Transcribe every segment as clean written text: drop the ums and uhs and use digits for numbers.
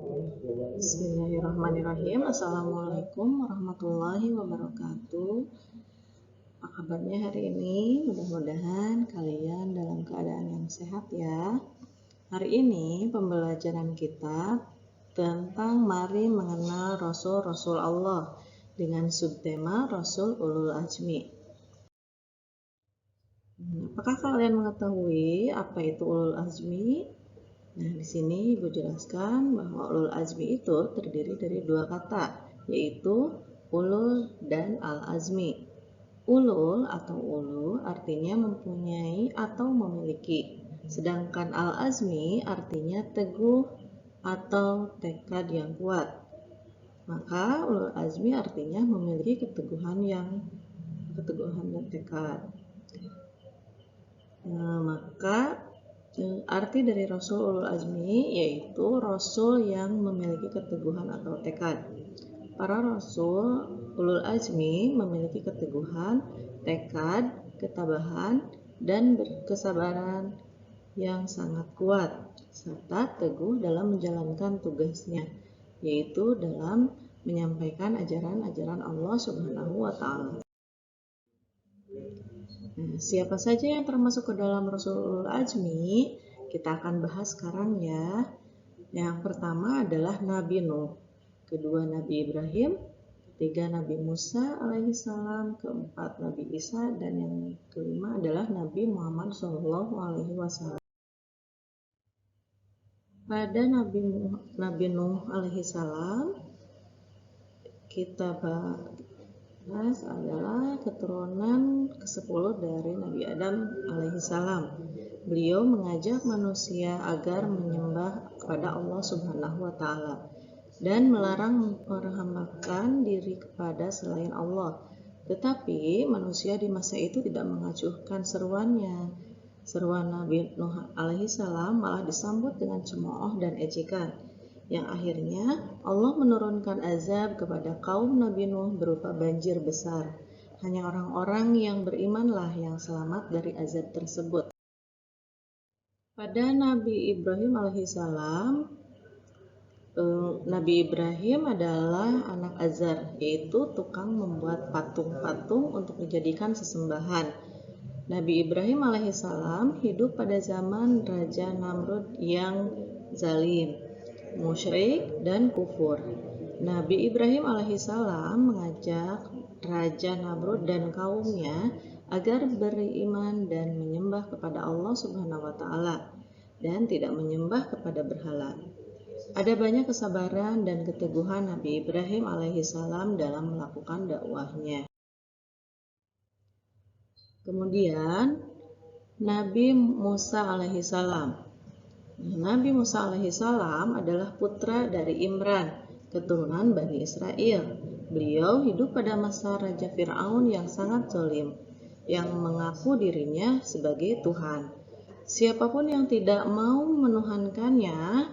Bismillahirrahmanirrahim. Assalamualaikum warahmatullahi wabarakatuh. Apa kabarnya hari ini? Mudah-mudahan kalian dalam keadaan yang sehat ya. Hari ini pembelajaran kita tentang mari mengenal Rasul-Rasul Allah dengan subtema Rasul Ulul Azmi. Apakah kalian mengetahui apa itu Ulul Azmi? Nah, di sini Ibu jelaskan bahwa ulul azmi itu terdiri dari dua kata, yaitu ulul dan al-azmi. Ulul atau ulu artinya mempunyai atau memiliki, sedangkan al-azmi artinya teguh atau tekad yang kuat. Maka ulul azmi artinya memiliki keteguhan dan tekad. Maka arti dari Rasul Ulul Azmi yaitu Rasul yang memiliki keteguhan atau tekad. Para Rasul Ulul Azmi memiliki keteguhan, tekad, ketabahan, dan kesabaran yang sangat kuat, serta teguh dalam menjalankan tugasnya, yaitu dalam menyampaikan ajaran-ajaran Allah Subhanahu wa Ta'ala. Siapa saja yang termasuk ke dalam Rasulul Azmi? Kita akan bahas sekarang ya. Yang pertama adalah Nabi Nuh, kedua Nabi Ibrahim, ketiga Nabi Musa alaihissalam, keempat Nabi Isa, dan yang kelima adalah Nabi Muhammad SAW. Pada Nabi Nuh alaihissalam kita bahas adalah keturunan ke-10 dari Nabi Adam alaihissalam. Beliau mengajak manusia agar menyembah kepada Allah Subhanahu wa Ta'ala dan melarang memperhambakan diri kepada selain Allah. Tetapi manusia di masa itu tidak mengacuhkan seruannya. Seruan Nabi Nuh alaihissalam malah disambut dengan cemooh dan ejekan, yang akhirnya Allah menurunkan azab kepada kaum Nabi Nuh berupa banjir besar. Hanya orang-orang yang berimanlah yang selamat dari azab tersebut. Pada Nabi Ibrahim alaihissalam, Nabi Ibrahim adalah anak Azar, yaitu tukang membuat patung-patung untuk dijadikan sesembahan. Nabi Ibrahim alaihissalam hidup pada zaman Raja Namrud yang zalim, musyrik, dan kufur. Nabi Ibrahim alaihissalam mengajak Raja Namrud dan kaumnya agar beriman dan menyembah kepada Allah Subhanahu wa Ta'ala dan tidak menyembah kepada berhala. Ada banyak kesabaran dan keteguhan Nabi Ibrahim alaihissalam dalam melakukan dakwahnya. Kemudian Nabi Musa alaihissalam. Nabi Musa alaihissalam adalah putra dari Imran, keturunan Bani Israel. Beliau hidup pada masa Raja Fir'aun yang sangat zalim, yang mengaku dirinya sebagai Tuhan. Siapapun yang tidak mau menuhankannya,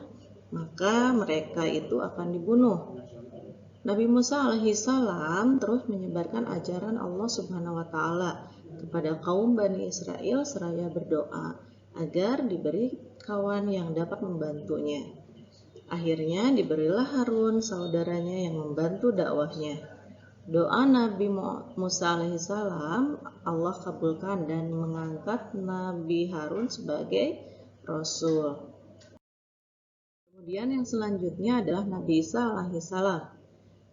maka mereka itu akan dibunuh. Nabi Musa alaihissalam terus menyebarkan ajaran Allah Subhanahu wa Ta'ala kepada kaum Bani Israel seraya berdoa agar diberi kawan yang dapat membantunya. Akhirnya diberilah Harun saudaranya yang membantu dakwahnya. Doa Nabi Musa alaihissalam Allah kabulkan dan mengangkat Nabi Harun sebagai Rasul. Kemudian yang selanjutnya adalah Nabi Isa alaihissalam.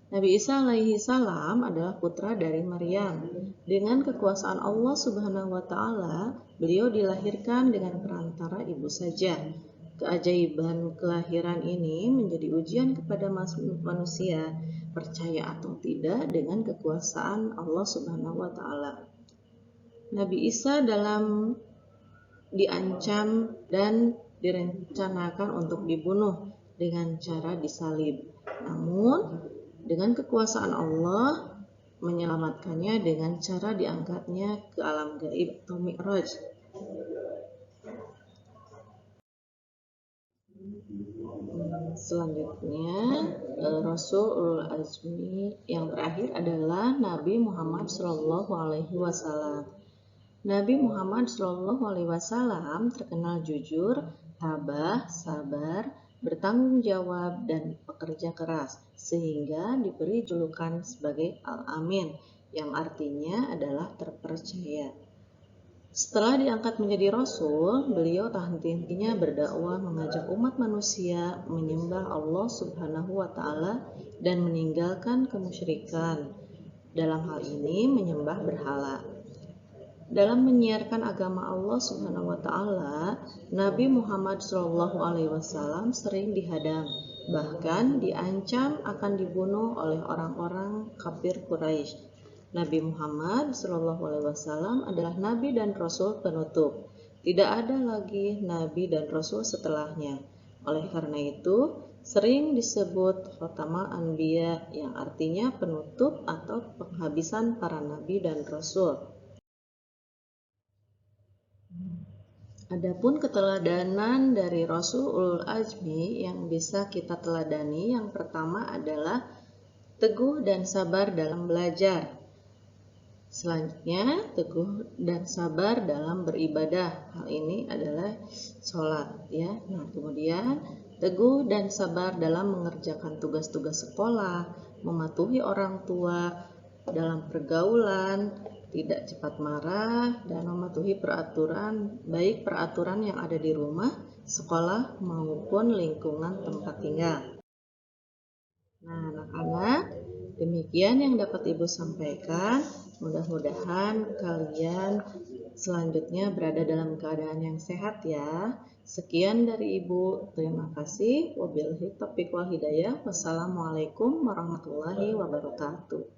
Nabi Isa alaihissalam adalah putra dari Maryam. Dengan kekuasaan Allah Subhanahu wa Ta'ala, beliau dilahirkan dengan perantara ibu saja. Keajaiban kelahiran ini menjadi ujian kepada manusia, percaya atau tidak dengan kekuasaan Allah Subhanahu wa Ta'ala. Nabi Isa diancam dan direncanakan untuk dibunuh dengan cara disalib. Namun dengan kekuasaan Allah menyelamatkannya dengan cara diangkatnya ke alam gaib atau mi'raj. Selanjutnya Rasul Ulul Azmi yang terakhir adalah Nabi Muhammad SAW. Nabi Muhammad SAW terkenal jujur, tabah, sabar, bertanggung jawab, dan pekerja keras, sehingga diberi julukan sebagai Al-Amin, yang artinya adalah terpercaya. Setelah diangkat menjadi rasul, beliau tak henti-hentinya berdakwah mengajak umat manusia menyembah Allah Subhanahu wa taala dan meninggalkan kemusyrikan. Dalam hal ini menyembah berhala. Dalam menyiarkan agama Allah Subhanahu wa taala, Nabi Muhammad SAW sering dihadang, bahkan diancam akan dibunuh oleh orang-orang kafir Quraisy. Nabi Muhammad SAW adalah nabi dan rasul penutup. Tidak ada lagi nabi dan rasul setelahnya. Oleh karena itu, sering disebut Khotamal Anbiya, yang artinya penutup atau penghabisan para nabi dan rasul. Adapun keteladanan dari Rasul Ulul Azmi yang bisa kita teladani, yang pertama adalah teguh dan sabar dalam belajar. Selanjutnya, teguh dan sabar dalam beribadah. Hal ini adalah sholat, ya. Nah, kemudian teguh dan sabar dalam mengerjakan tugas-tugas sekolah, mematuhi orang tua dalam pergaulan, tidak cepat marah, dan mematuhi peraturan, baik peraturan yang ada di rumah, sekolah, maupun lingkungan tempat tinggal. Nah, anak-anak, demikian yang dapat Ibu sampaikan. Mudah-mudahan kalian selanjutnya berada dalam keadaan yang sehat ya. Sekian dari Ibu. Terima kasih. Wabillahi taufiq wal hidayah. Wassalamualaikum warahmatullahi wabarakatuh.